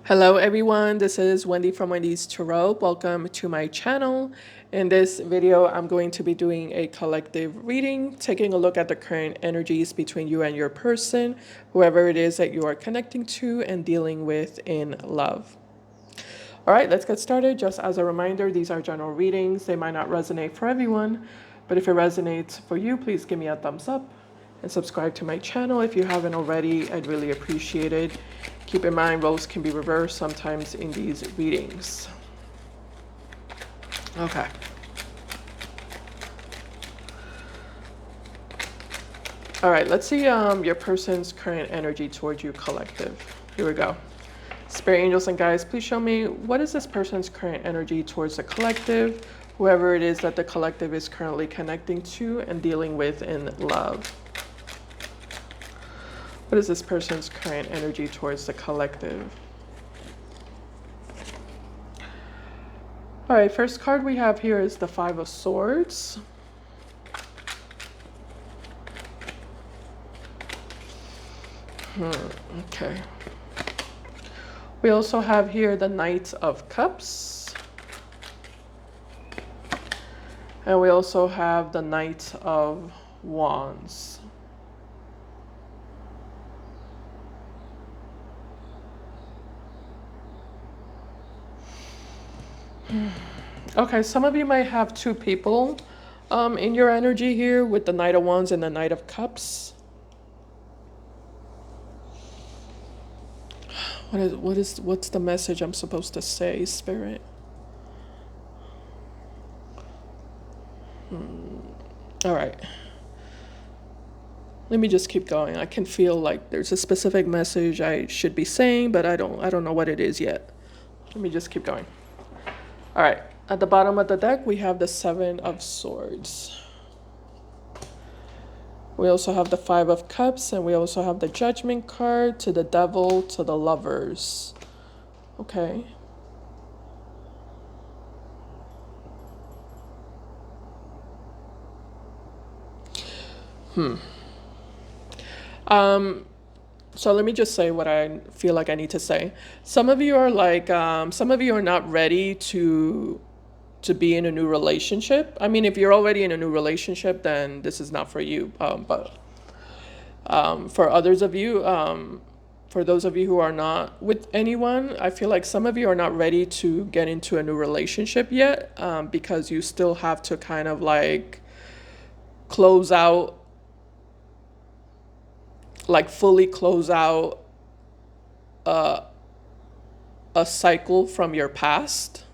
Hello everyone, this is Wendy from Wendys Tarot. Welcome to my channel. In this video, I'm going to be doing a collective reading, taking a look at the current energies between you and your person, whoever it is that you are connecting to and dealing with in love. All right, let's get started. Just as a reminder, these are general readings. They might not resonate for everyone, but if it resonates for you, please give me a thumbs up and subscribe to my channel if you haven't already. I'd really appreciate it. Keep in mind, roles can be reversed sometimes in these readings. Okay. All right, let's see your person's current energy towards you, collective. Here we go. Spirit angels and guides, please show me, what is this person's current energy towards the collective, whoever it is that the collective is currently connecting to and dealing with in love. What is this person's current energy towards the collective? All right, first card we have here is the Five of Swords. Okay. We also have here the Knight of Cups. And we also have the Knight of Wands. Okay, some of you might have two people in your energy here with the Knight of Wands and the Knight of Cups. What's the message I'm supposed to say, Spirit? All right. Let me just keep going. I can feel like there's a specific message I should be saying, but I don't know what it is yet. Let me just keep going. All right. At the bottom of the deck, we have the Seven of Swords. We also have the Five of Cups, and we also have the Judgment card, to the Devil, to the Lovers. Okay. So let me just say what I feel like I need to say. Some of you are like, some of you are not ready to be in a new relationship. I mean, if you're already in a new relationship, then this is not for you. But for others of you, for those of you who are not with anyone, I feel like some of you are not ready to get into a new relationship yet, because you still have to kind of like close out, like fully close out a cycle from your past.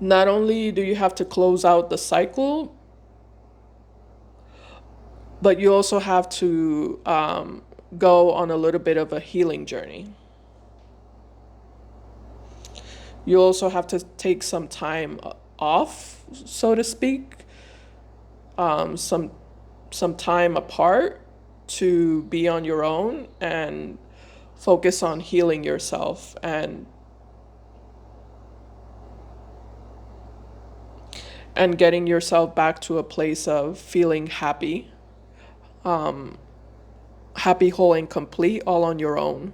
Not only do you have to close out the cycle, but you also have to go on a little bit of a healing journey. You also have to take some time off, so to speak, some time apart to be on your own and focus on healing yourself and getting yourself back to a place of feeling happy, happy, whole, and complete, all on your own.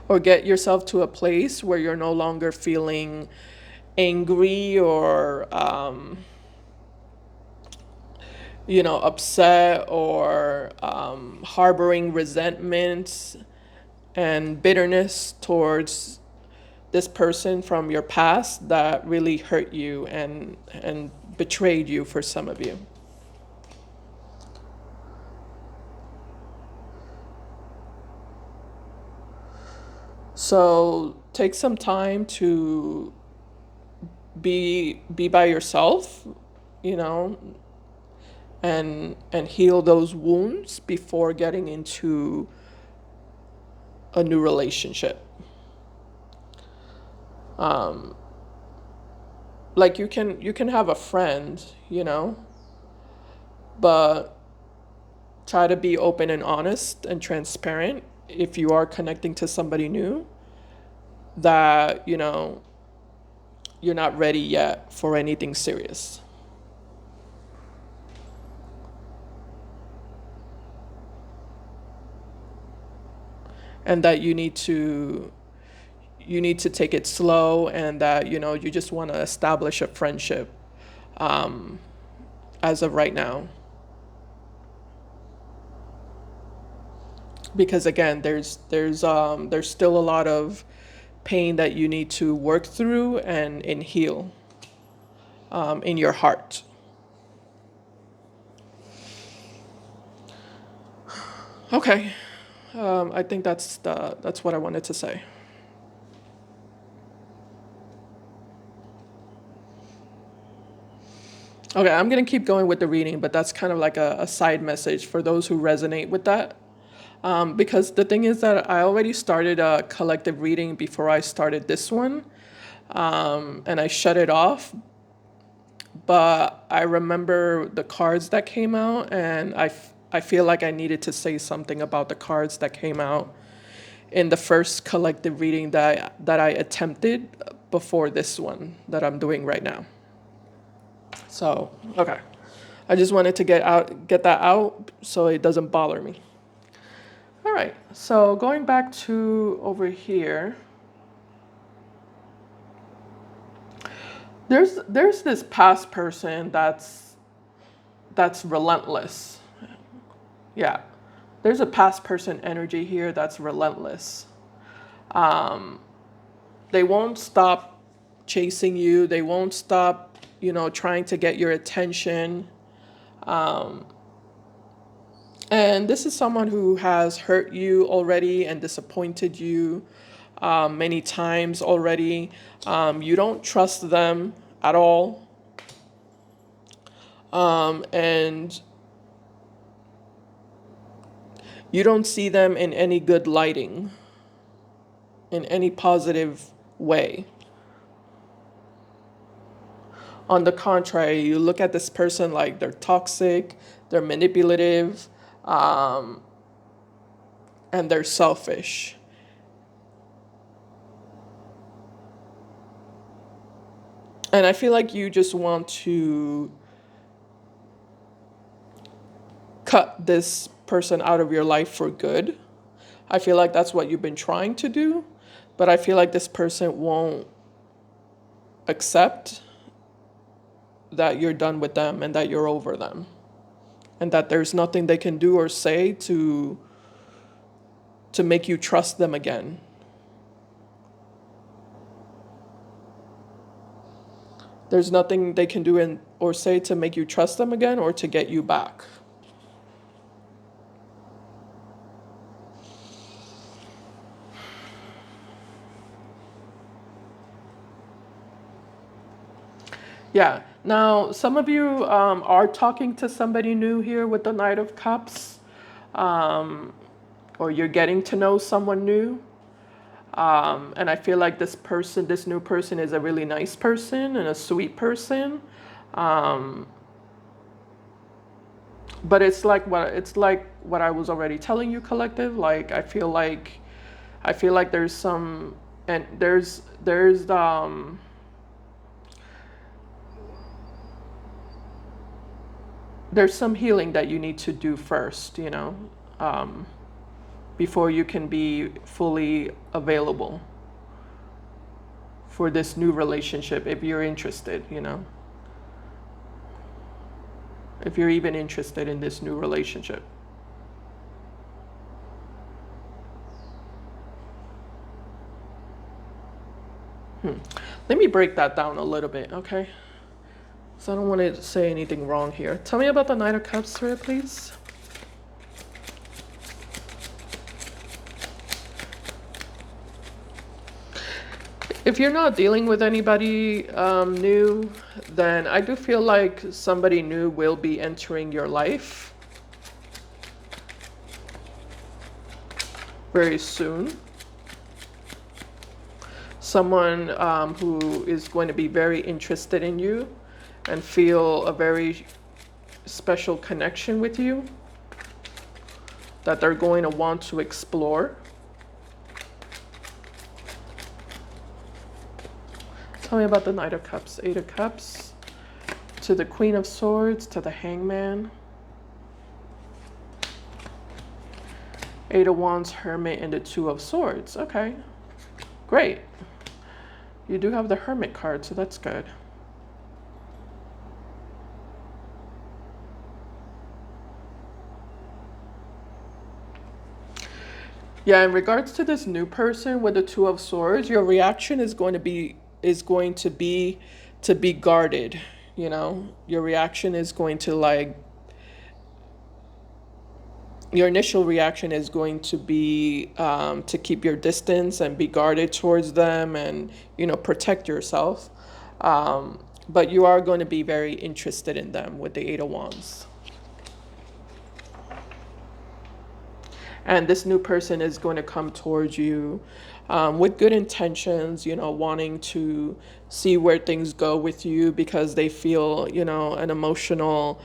Or get yourself to a place where you're no longer feeling angry or upset or harboring resentment and bitterness towards this person from your past that really hurt you and betrayed you, for some of you. So take some time to be by yourself, you know, and heal those wounds before getting into a new relationship. Like you can have a friend, but try to be open and honest and transparent if you are connecting to somebody new, that you're not ready yet for anything serious. And that you need to take it slow, and that you just want to establish a friendship as of right now. Because again, there's still a lot of pain that you need to work through and heal in your heart. Okay, I think that's what I wanted to say. Okay, I'm gonna keep going with the reading, but that's kind of like a side message for those who resonate with that. Because the thing is that I already started a collective reading before I started this one, and I shut it off. But I remember the cards that came out, and I feel like I needed to say something about the cards that came out in the first collective reading that I attempted before this one that I'm doing right now. So, okay. I just wanted to get that out so it doesn't bother me. All right. So, going back to over here, there's this past person that's relentless. Yeah. There's a past person energy here that's relentless. They won't stop chasing you. They won't stop, trying to get your attention. And this is someone who has hurt you already and disappointed you many times already. You don't trust them at all. And you don't see them in any good lighting, in any positive way. On the contrary, you look at this person like they're toxic, they're manipulative, and they're selfish. And I feel like you just want to cut this person out of your life for good. I feel like that's what you've been trying to do, but I feel like this person won't accept that you're done with them and that you're over them, and that there's nothing they can do or say to make you trust them again. There's nothing they can do or say to make you trust them again or to get you back. Yeah. Now, some of you are talking to somebody new here with the Knight of Cups, or you're getting to know someone new. And I feel like this new person is a really nice person and a sweet person. But it's like what I was already telling you, collective. Like I feel like there's some, and there's some healing that you need to do first, before you can be fully available for this new relationship, if you're interested, if you're even interested in this new relationship. Let me break that down a little bit, okay? So I don't want to say anything wrong here. Tell me about the Knight of Cups, sir, please. If you're not dealing with anybody new, then I do feel like somebody new will be entering your life very soon. Someone who is going to be very interested in you and feel a very special connection with you that they're going to want to explore. Tell me about the Knight of Cups. Eight of Cups to the Queen of Swords to the Hangman. Eight of Wands, Hermit, and the Two of Swords. Okay, great. You do have the Hermit card, so that's good. Yeah, in regards to this new person with the Two of Swords, your reaction is going to be to be guarded, you know? Your reaction is going to like your initial reaction is going to be to keep your distance and be guarded towards them and, you know, protect yourself. But you are going to be very interested in them with the Eight of Wands. And this new person is going to come towards you with good intentions, you know, wanting to see where things go with you because they feel, you know, an emotional,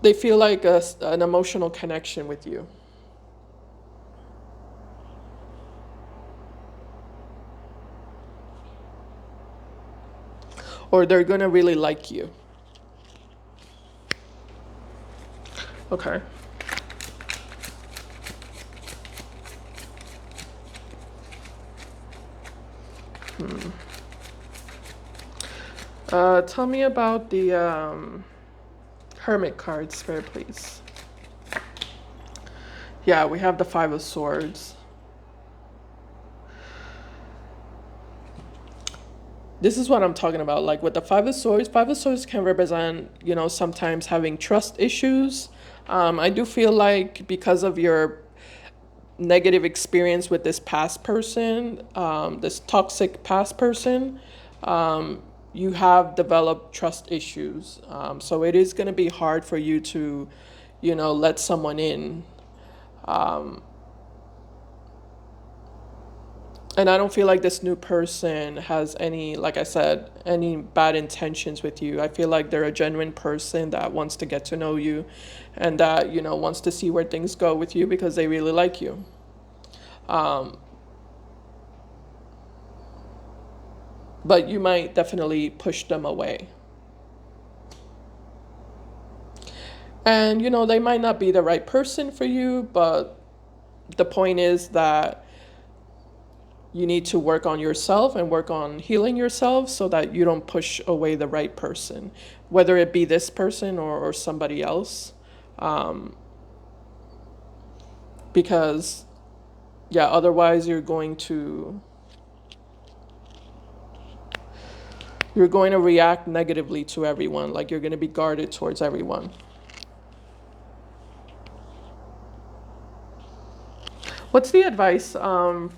they feel like an emotional connection with you. Or they're going to really like you. Okay. Tell me about the Hermit card, Spirit, please. Yeah, we have the Five of Swords. This is what I'm talking about. Like with the Five of Swords can represent, you know, sometimes having trust issues. I do feel like because of your negative experience with this past person, this toxic past person, you have developed trust issues. So it is going to be hard for you to, you know, let someone in. And I don't feel like this new person has any, like I said, any bad intentions with you. I feel like they're a genuine person that wants to get to know you and that, you know, wants to see where things go with you because they really like you. But you might definitely push them away. And, you know, they might not be the right person for you, but the point is that you need to work on yourself and work on healing yourself so that you don't push away the right person, whether it be this person or somebody else. Because, yeah, otherwise you're going to react negatively to everyone, like you're going to be guarded towards everyone. What's the advice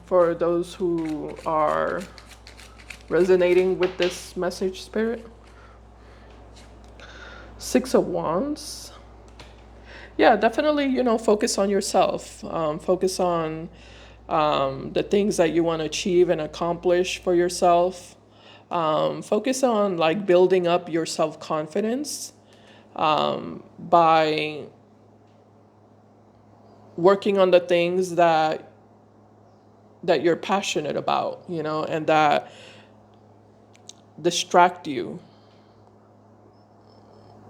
for those who are resonating with this message, Spirit? Six of Wands. Yeah, definitely, you know, focus on yourself. Focus on the things that you want to achieve and accomplish for yourself. Focus on like building up your self-confidence by working on the things that you're passionate about, you know, and that distract you,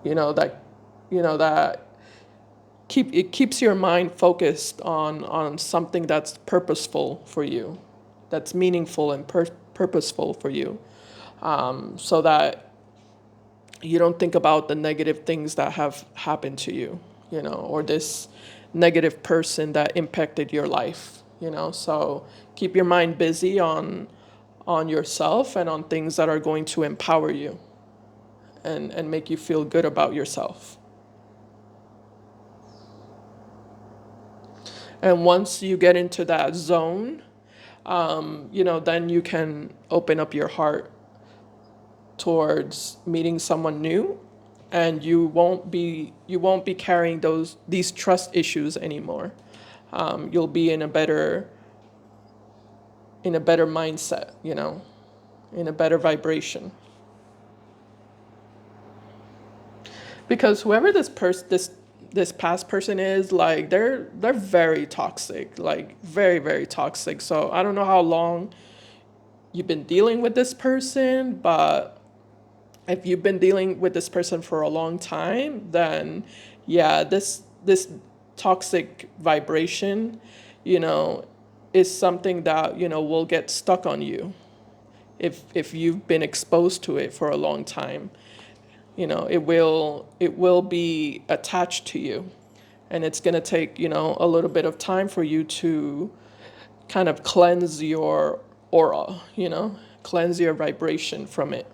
you know, that keeps your mind focused on something that's purposeful for you, that's meaningful and purposeful for you, so that you don't think about the negative things that have happened to you, you know, or this negative person that impacted your life, you know. So keep your mind busy on yourself and on things that are going to empower you and make you feel good about yourself. And once you get into that zone, you know, then you can open up your heart towards meeting someone new, and you won't be carrying these trust issues anymore. You'll be in a better mindset, you know, in a better vibration. Because whoever this this past person is, like, they're very toxic, like very, very toxic. So I don't know how long you've been dealing with this person, but if you've been dealing with this person for a long time, then yeah, this toxic vibration, you know, is something that, you know, will get stuck on you if you've been exposed to it for a long time. You know, it will be attached to you, and it's going to take, you know, a little bit of time for you to kind of cleanse your aura, you know, cleanse your vibration from it.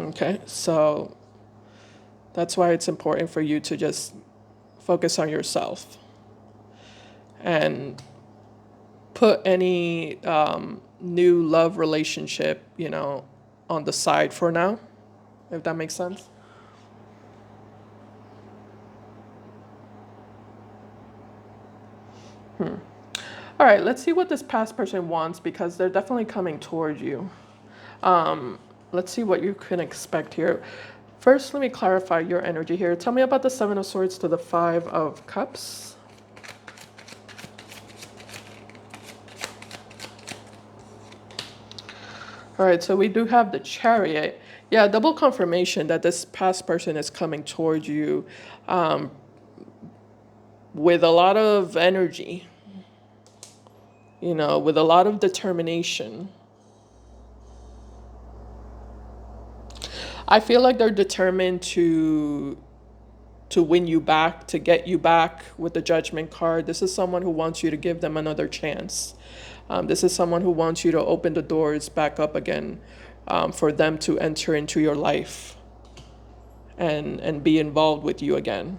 Okay, so that's why it's important for you to just focus on yourself and put any new love relationship, you know, on the side for now, if that makes sense. All right, let's see what this past person wants, because they're definitely coming towards you. Let's see what you can expect here. First, let me clarify your energy here. Tell me about the Seven of Swords to the Five of Cups. All right, so we do have the Chariot. Yeah, double confirmation that this past person is coming towards you with a lot of energy, you know, with a lot of determination. I feel like they're determined to win you back, to get you back with the Judgment card. This is someone who wants you to give them another chance. This is someone who wants you to open the doors back up again, for them to enter into your life and be involved with you again.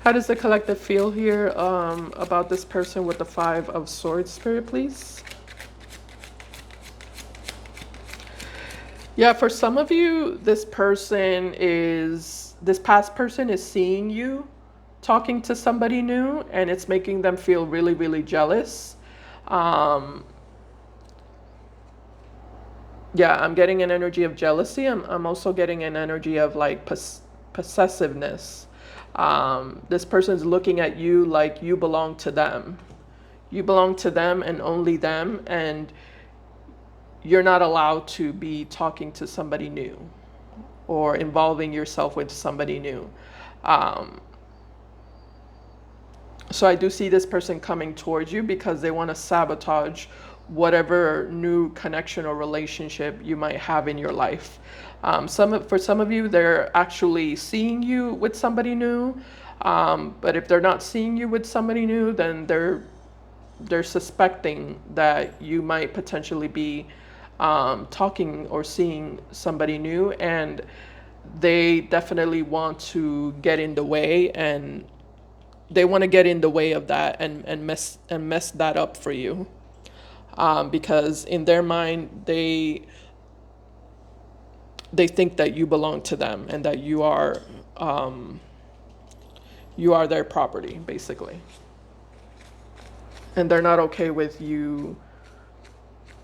How does the collective feel here about this person with the Five of Swords, Spirit, please? Yeah, for some of you, this past person is seeing you talking to somebody new, and it's making them feel really, really jealous. Yeah, I'm getting an energy of jealousy. I'm also getting an energy of like possessiveness. This person's looking at you like you belong to them. You belong to them and only them, and you're not allowed to be talking to somebody new or involving yourself with somebody new. So I do see this person coming towards you because they want to sabotage whatever new connection or relationship you might have in your life. For some of you, they're actually seeing you with somebody new. But if they're not seeing you with somebody new, then they're suspecting that you might potentially be talking or seeing somebody new, and they definitely want to get in the way, and they want to get in the way of that and mess that up for you, because in their mind they think that you belong to them and that you are their property, basically, and they're not okay with you.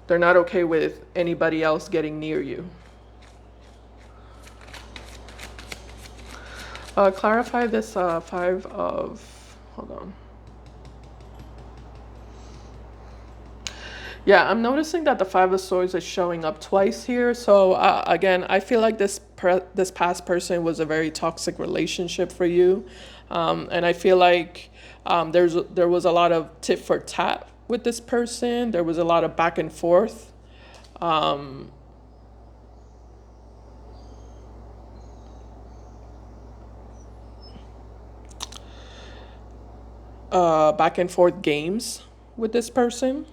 They're not okay with anybody else getting near you. Clarify this five of, hold on. Yeah, I'm noticing that the Five of Swords is showing up twice here. So again, I feel like this past person was a very toxic relationship for you, and I feel like there was a lot of tit for tat with this person. There was a lot of back and forth. Back and forth games with this person.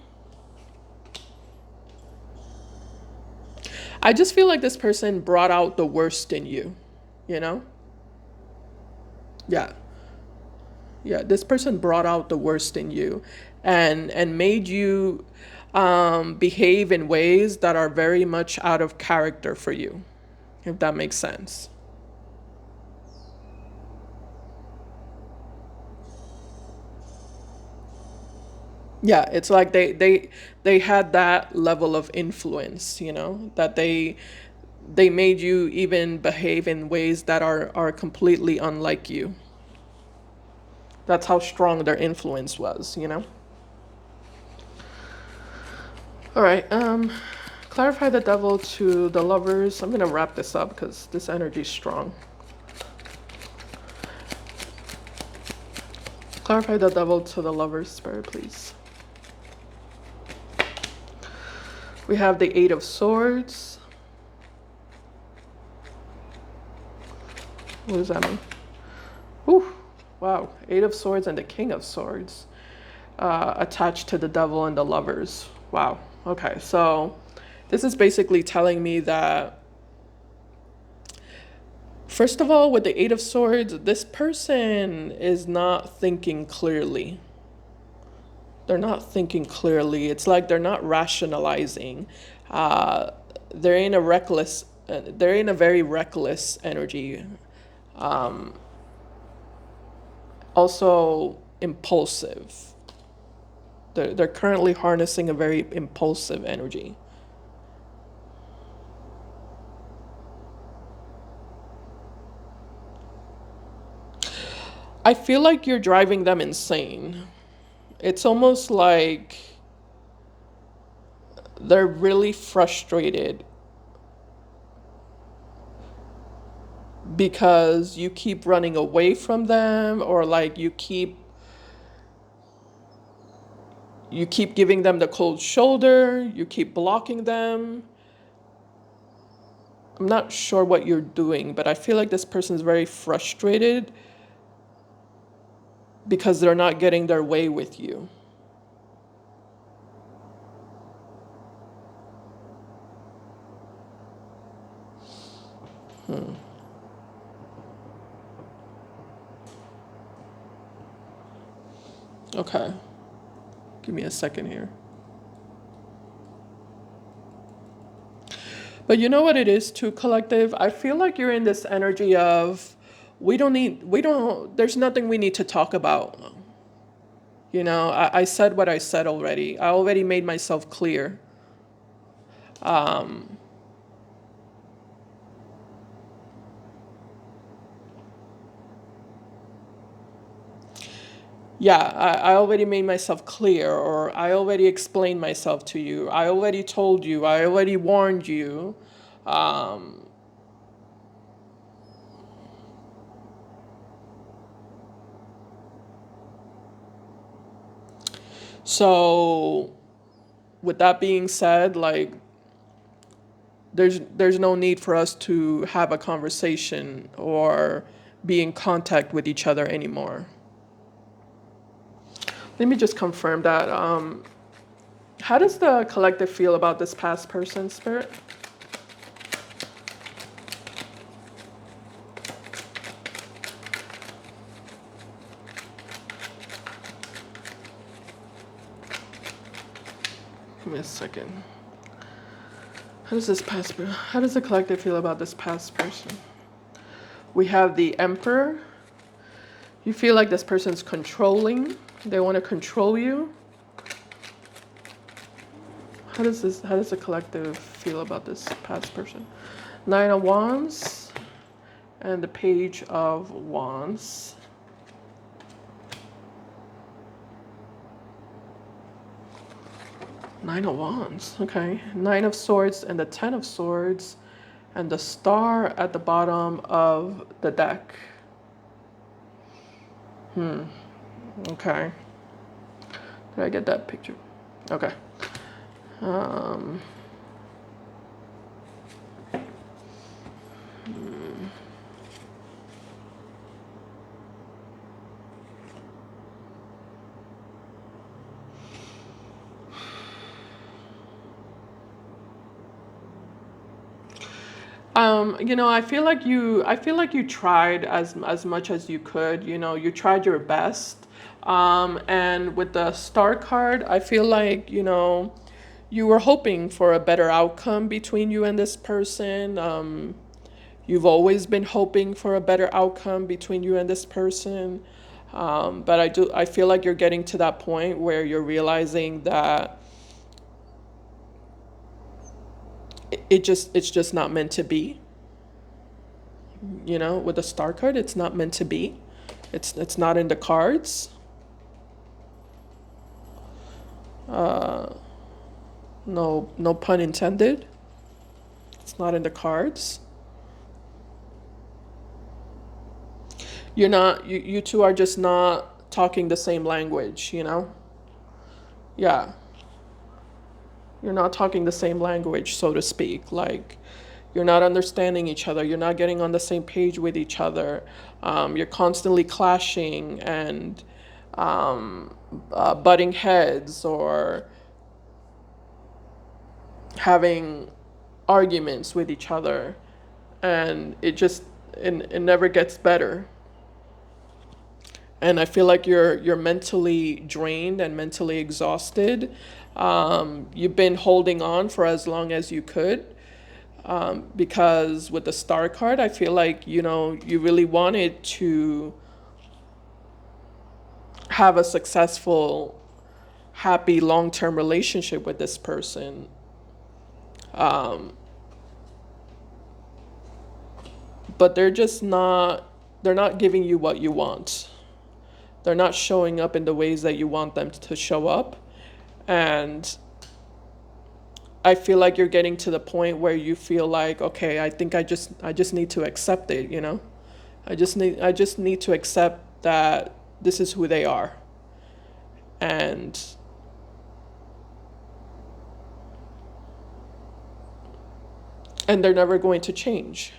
I just feel like this person brought out the worst in you, you know? Yeah. Yeah, this person brought out the worst in you and made you behave in ways that are very much out of character for you, if that makes sense. Yeah, it's like they had that level of influence, you know, that they made you even behave in ways that are completely unlike you. That's how strong their influence was, you know. All right, clarify the devil to the lovers. I'm gonna wrap this up because this energy is strong. Clarify the devil to the lovers, spirit, please. We have the Eight of Swords. What does that mean? Whew. Wow, Eight of Swords and the King of Swords attached to the devil and the lovers. Wow. Okay, so this is basically telling me that, first of all, with the Eight of Swords, this person is not thinking clearly. They're not thinking clearly. It's like they're not rationalizing. Uh, they're in a reckless. They're in a very reckless energy. Also impulsive. They're currently harnessing a very impulsive energy. I feel like you're driving them insane. It's almost like they're really frustrated because you keep running away from them, or like you keep giving them the cold shoulder, you keep blocking them. I'm not sure what you're doing, but I feel like this person's very frustrated because they're not getting their way with you. Okay. Give me a second here. But you know what it is too, collective? I feel like you're in this energy of there's nothing we need to talk about. You know, I said what I said already. I already made myself clear. Yeah, I already made myself clear, or I already explained myself to you. I already told you. I already warned you. Um, so, with that being said, like, there's no need for us to have a conversation or be in contact with each other anymore. Let me just confirm that. How does the collective feel about this past person, spirit? Give me a second. How does the collective feel about this past person? We have the Emperor. You feel like this person's controlling. They want to control you. How does the collective feel about this past person? Nine of Wands and the Page of Wands. Nine of Wands, okay. Nine of Swords and the Ten of Swords and the Star at the bottom of the deck. Okay. Did I get that picture? Okay. Um, you know, I feel like you tried as much as you could. You know, you tried your best. And with the Star card, I feel like, you know, you were hoping for a better outcome between you and this person. You've always been hoping for a better outcome between you and this person. But I feel like you're getting to that point where you're realizing that it's just not meant to be. You know, with the star card, it's not meant to be. It's not in the cards. No pun intended. It's not in the cards. You two are just not talking the same language, you know? Yeah. You're not talking the same language, so to speak. Like, you're not understanding each other. You're not getting on the same page with each other. You're constantly clashing and butting heads or having arguments with each other. And it never gets better. And I feel like you're mentally drained and mentally exhausted. You've been holding on for as long as you could, because with the star card, I feel like you really wanted to have a successful, happy, long-term relationship with this person. But they're not giving you what you want. They're not showing up in the ways that you want them to show up. And I feel like you're getting to the point where you feel like, okay, I think I just need to accept it, you know? I just need to accept that this is who they are. And they're never going to change.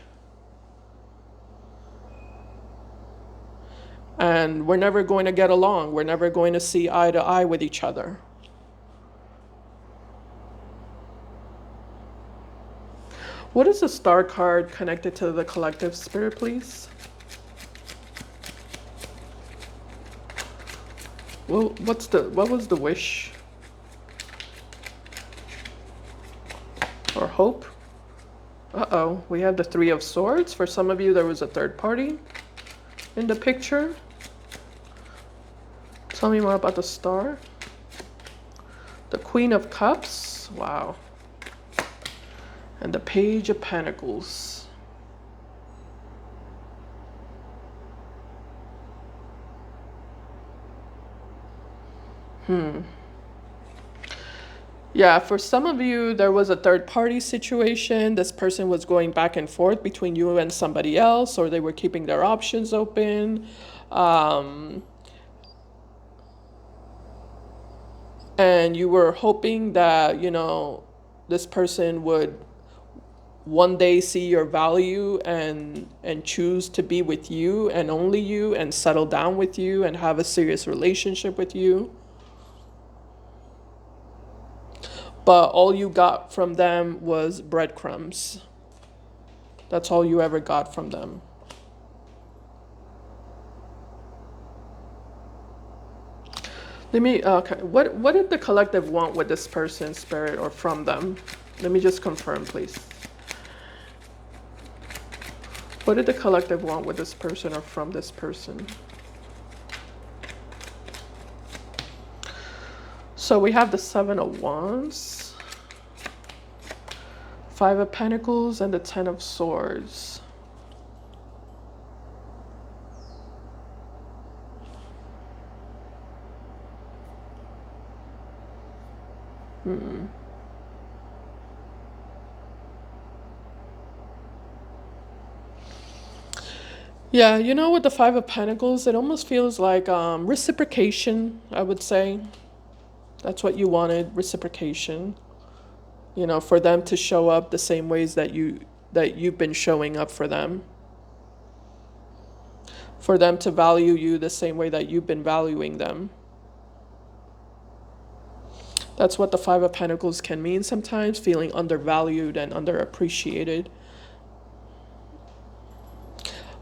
And we're never going to get along. We're never going to see eye to eye with each other. What is the star card connected to the collective spirit, please? Well, what was the wish or hope? Uh-oh, we have the Three of Swords. For some of you, there was a third party in the picture. Tell me more about the star. The Queen of Cups. Wow. And the Page of Pentacles. Yeah, for some of you, there was a third party situation. This person was going back and forth between you and somebody else, or they were keeping their options open. And you were hoping that, this person would one day see your value and choose to be with you and only you and settle down with you and have a serious relationship with you. But all you got from them was breadcrumbs. That's all you ever got from them. Okay, what did the collective want with this person, spirit, or from them? Let me just confirm, please. What did the collective want with this person or from this person? So we have the Seven of Wands, Five of Pentacles, and the Ten of Swords. Yeah, with the Five of Pentacles, it almost feels like reciprocation, I would say. That's what you wanted, reciprocation. For them to show up the same ways that you've been showing up for them. For them to value you the same way that you've been valuing them. That's what the Five of Pentacles can mean sometimes, feeling undervalued and underappreciated.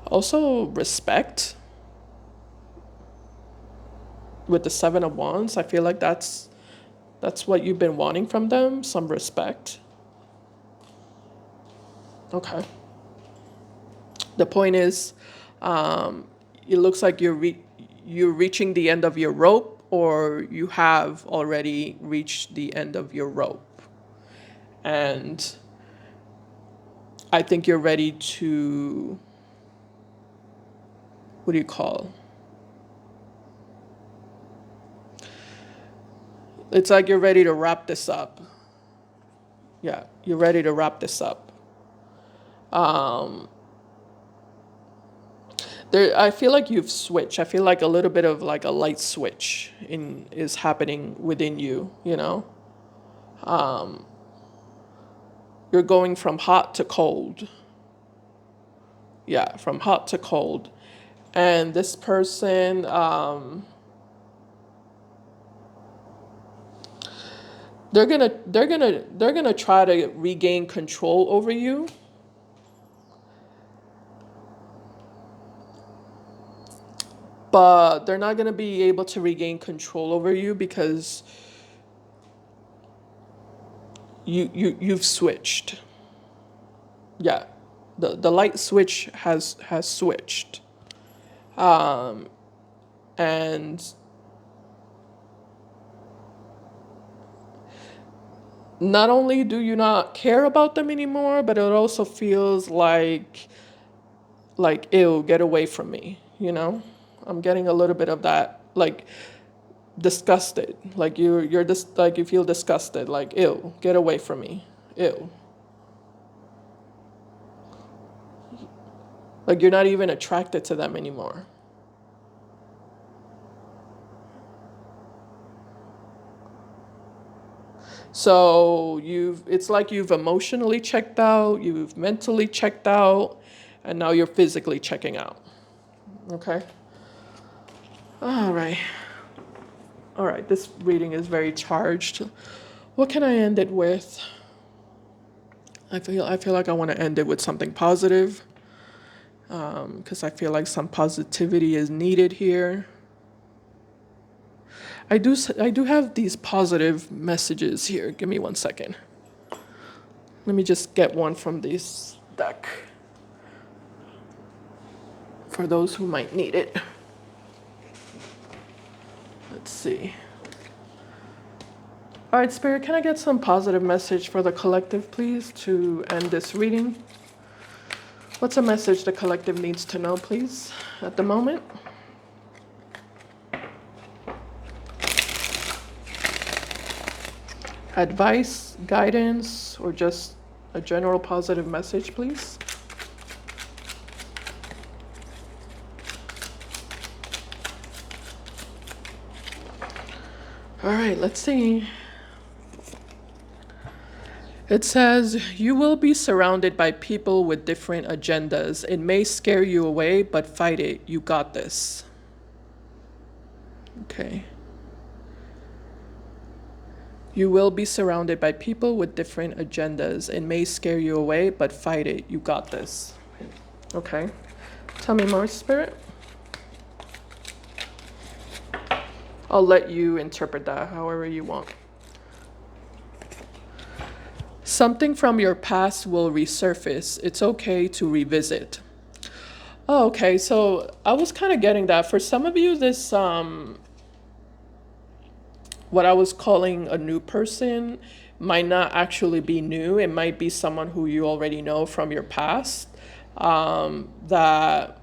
Also, respect. With the Seven of Wands, I feel like that's what you've been wanting from them, some respect. Okay. The point is, it looks like you're you're reaching the end of your rope, or you have already reached the end of your rope. And I think you're ready to, what do you call? It's like you're ready to wrap this up. Yeah, you're ready to wrap this up. I feel like you've switched. I feel like a little bit of like a light switch is happening within you, you know? You're going from hot to cold. Yeah, from hot to cold. And this person, they're gonna try to regain control over you. But they're not gonna be able to regain control over you because you've switched. Yeah. The light switch has switched. And not only do you not care about them anymore, but it also feels like ew, get away from me, you know? I'm getting a little bit of that, like disgusted. Like you're just like you feel disgusted, like ew, get away from me. Ew. Like you're not even attracted to them anymore. So it's like you've emotionally checked out, you've mentally checked out, and now you're physically checking out. Okay? All right. All right, this reading is very charged. What can I end it with? I feel like I want to end it with something positive, because I feel like some positivity is needed here. I do have these positive messages here. Give me 1 second. Let me just get one from this deck for those who might need it. Let's see. All right, Spirit, can I get some positive message for the collective, please, to end this reading? What's a message the collective needs to know, please, at the moment? Advice, guidance, or just a general positive message, please? All right, let's see. It says, you will be surrounded by people with different agendas. It may scare you away, but fight it. You got this. Okay. You will be surrounded by people with different agendas. It may scare you away, but fight it. You got this. Okay. Tell me more, Spirit. I'll let you interpret that however you want. Something from your past will resurface. It's okay to revisit. Oh, okay. So I was kind of getting that. For some of you, this what I was calling a new person might not actually be new. It might be someone who you already know from your past. That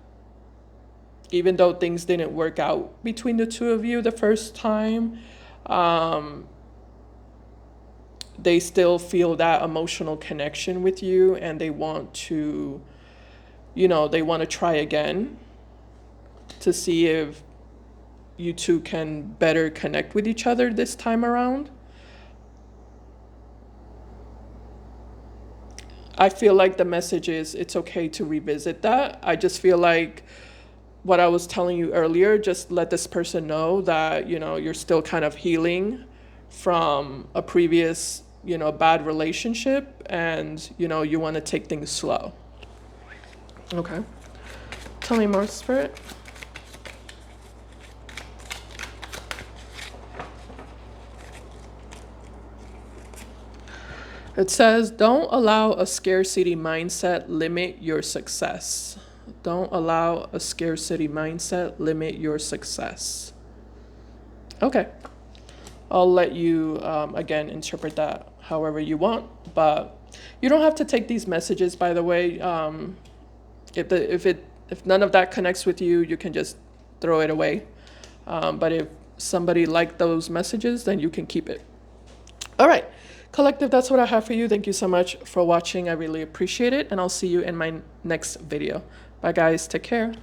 even though things didn't work out between the two of you the first time, they still feel that emotional connection with you, and they want to, they want to try again to see if you two can better connect with each other this time around. I feel like the message is it's okay to revisit that. I just feel like what I was telling you earlier, just let this person know that, you're still kind of healing from a previous, bad relationship, and, you want to take things slow. Okay. Tell me more, Spirit. It says, don't allow a scarcity mindset limit your success. Don't allow a scarcity mindset limit your success. Okay. I'll let you, again, interpret that however you want. But you don't have to take these messages, by the way. If none of that connects with you, you can just throw it away. But if somebody liked those messages, then you can keep it. All right, collective, that's what I have for you. Thank you so much for watching. I really appreciate it. And I'll see you in my next video. Bye, guys. Take care.